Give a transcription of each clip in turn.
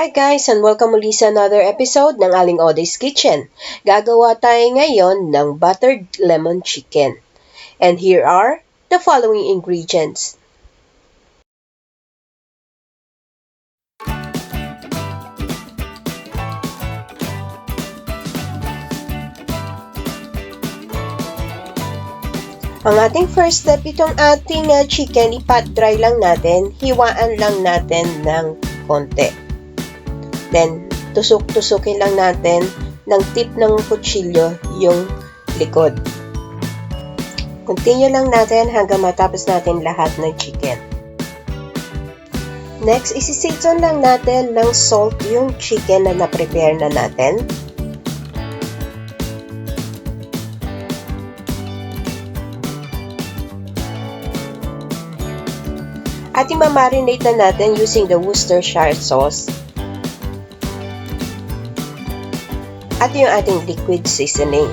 Hi guys and welcome muli sa another episode ng Aling Oday's Kitchen. Gagawa tayo ngayon ng buttered lemon chicken. And here are the following ingredients. Ang ating first step, itong ating chicken, ipat dry lang natin, hiwaan lang natin ng konti. Then, tusok-tusukin lang natin ng tip ng kutsilyo yung likod. Continue lang natin hanggang matapos natin lahat ng chicken. Next, isi-season lang natin ng salt yung chicken na na-prepare na natin. At i-marinate na natin using the Worcestershire sauce. At yung ating liquid seasoning.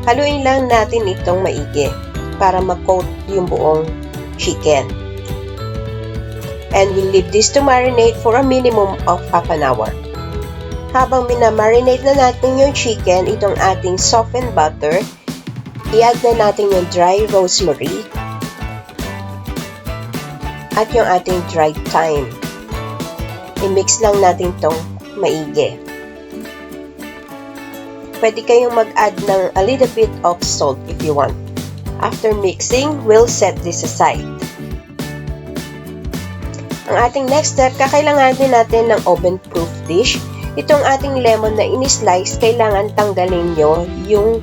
Haluin lang natin itong maigi para ma-coat yung buong chicken. And we'll leave this to marinate for a minimum of half an hour. Habang minamarinate na natin yung chicken, itong ating softened butter, i-add na natin yung dry rosemary at yung ating dried thyme. I-mix lang natin itong maigi. Pwede kayong mag-add ng a little bit of salt if you want. After mixing, we'll set this aside. Ang ating next step, kakailangan din natin ng oven-proof dish. Itong ating lemon na in-slice, kailangan tanggalin nyo yung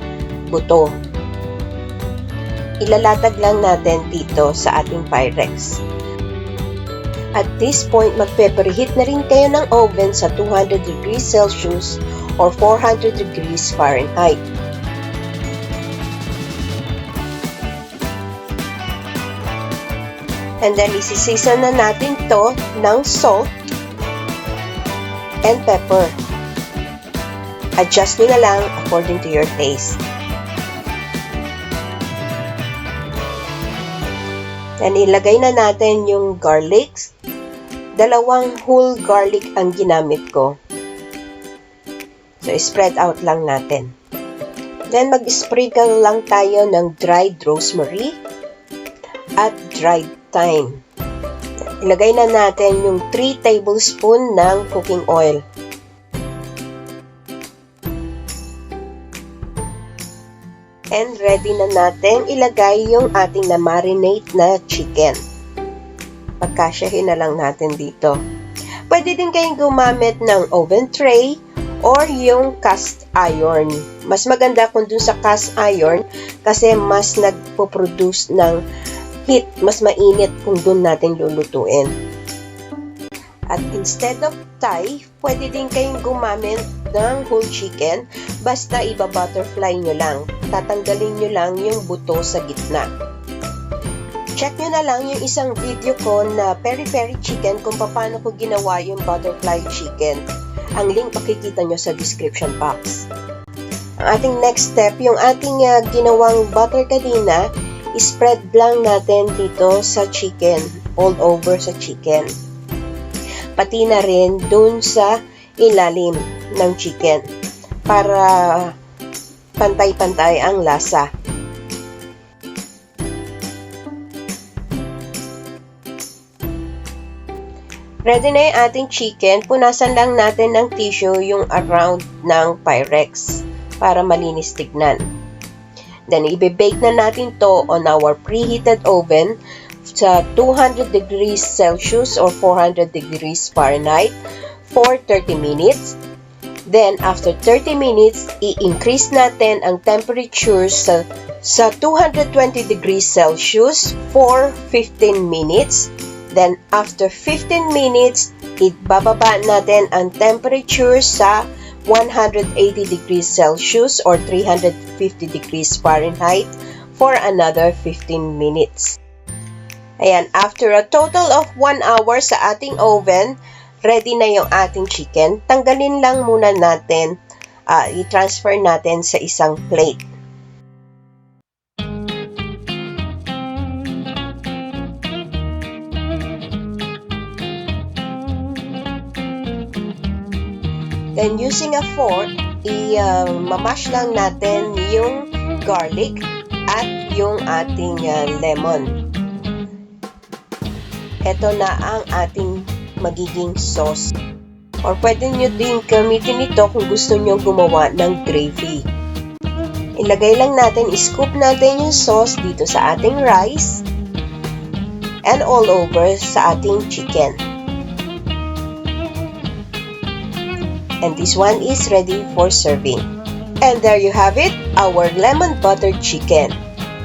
buto. Ilalatag lang natin dito sa ating Pyrex. At this point, magpe-preheat na rin kayo ng oven sa 200 degrees Celsius or 400 degrees Fahrenheit. And then, isi-season na natin to ng salt and pepper. Adjust nyo na lang according to your taste. And ilagay na natin yung garlic. 2 whole garlic ang ginamit ko. So, spread out lang natin. Then, mag-sprinkle lang tayo ng dried rosemary at dried thyme. Ilagay na natin yung 3 tablespoon ng cooking oil. And ready na natin ilagay yung ating na-marinate na chicken. Pagkasyahin na lang natin dito. Pwede din kayong gumamit ng oven tray or yung cast iron. Mas maganda kung dun sa cast iron kasi mas nagpo-produce ng heat. Mas mainit kung dun natin lulutuin. At instead of thigh, pwede din kayong gumamit ng whole chicken. Basta iba-butterfly nyo lang. Tatanggalin nyo lang yung buto sa gitna. Check nyo na lang yung isang video ko na peri-peri chicken kung paano ko ginawa yung butterfly chicken. Ang link makikita nyo sa description box. Ang ating next step, yung ating ginawang butter kanina, spread lang natin dito sa chicken, all over sa chicken. Pati na rin dun sa ilalim ng chicken para pantay-pantay ang lasa. Ready na yung ating chicken. Punasan lang natin ng tissue yung around ng Pyrex para malinis tignan. Then, i-bake na natin to on our preheated oven sa 200 degrees Celsius or 400 degrees Fahrenheit for 30 minutes. Then, after 30 minutes, i-increase natin ang temperature sa 220 degrees Celsius for 15 minutes. Then, after 15 minutes, ibababa natin ang temperature sa 180 degrees Celsius or 350 degrees Fahrenheit for another 15 minutes. Ayan, after a total of 1 hour sa ating oven, ready na yung ating chicken. Tanggalin lang muna natin, i-transfer natin sa isang plate. Then using a fork, i-mash lang natin yung garlic at yung ating lemon. Ito na ang ating magiging sauce. Or pwede nyo din gamitin ito kung gusto nyo gumawa ng gravy. Ilagay lang natin, scoop natin yung sauce dito sa ating rice and all over sa ating chicken. And this one is ready for serving. And there you have it, our lemon butter chicken.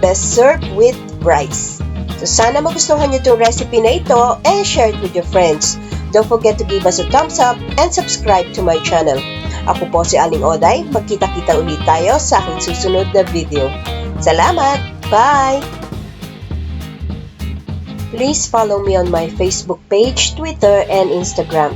Best served with rice. So sana magustuhan nyo itong recipe na ito and share it with your friends. Don't forget to give us a thumbs up and subscribe to my channel. Ako po si Aling Oday. Magkita-kita ulit tayo sa aking susunod na video. Salamat! Bye! Please follow me on my Facebook page, Twitter, and Instagram.